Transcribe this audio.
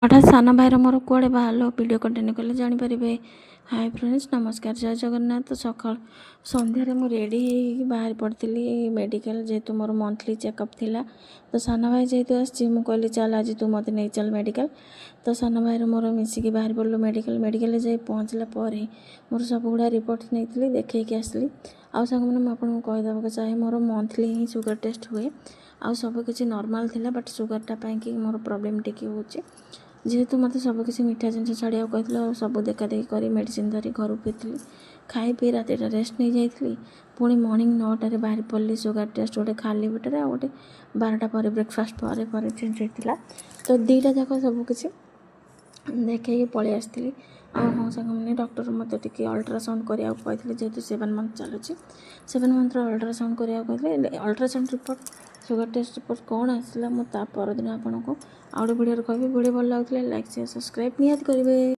हठात साना भाईर मोर कुआड़े बाहर video continue कले जानीपारे। हाय फ्रेंड्स, नमस्कार, जय जगन्नाथ। सकाल संध्यारे मु रेडी बाहर पड़ी मेडिकल, जेहेतु मोर मंथली चेकअप थिला। तो साना भाई जेहेतु आसी कहली चल आज तू मत नहीं चल मेडिकल। तो साना भाईर मोर मिसिकी बाहर पड़ू मेडिकल जाए पहुँचला मोर सब गुड़ा रिपोर्ट नहीं देखी आसली। आउ सांग मैंने आपको कहीदेक चाहे मोर मंथली ही सुगर टेस्ट हुए। आउ सब किसी नॉर्मल थिला, बट सुगरटा पाई मोर प्रॉब्लम टिके होची। जेहेतु मत सबकिछ मीठा जिन छाड़ा कहते सब देखा देखी कर मेडिसिन धरी घर फिरती खाई पी रात रेस्ट नहीं जाइली। पुणी मॉर्निंग 9टार बाहर पड़ी सुगर टेस्ट गोटे खाली पेटर आ गोटे 12टा पर ब्रेकफास्ट पर चेंज होता। तो दुईटा जाक सबकिछ देखी पलि आसती। हाँ सांग मैंने डॉक्टर मत टी अल्ट्रासाउंड कराया कहते, जेहेतु 7 मंथ चलुची 7 मंथर अल्ट्रासाउंड कराया कहते। Ultrasound report sugar test report कौन आसला मुझे परदिन आपको आउट वीडियो कहि। वीडियो भल लगे लाइक शेयर सब्सक्राइब निहाती करेंगे।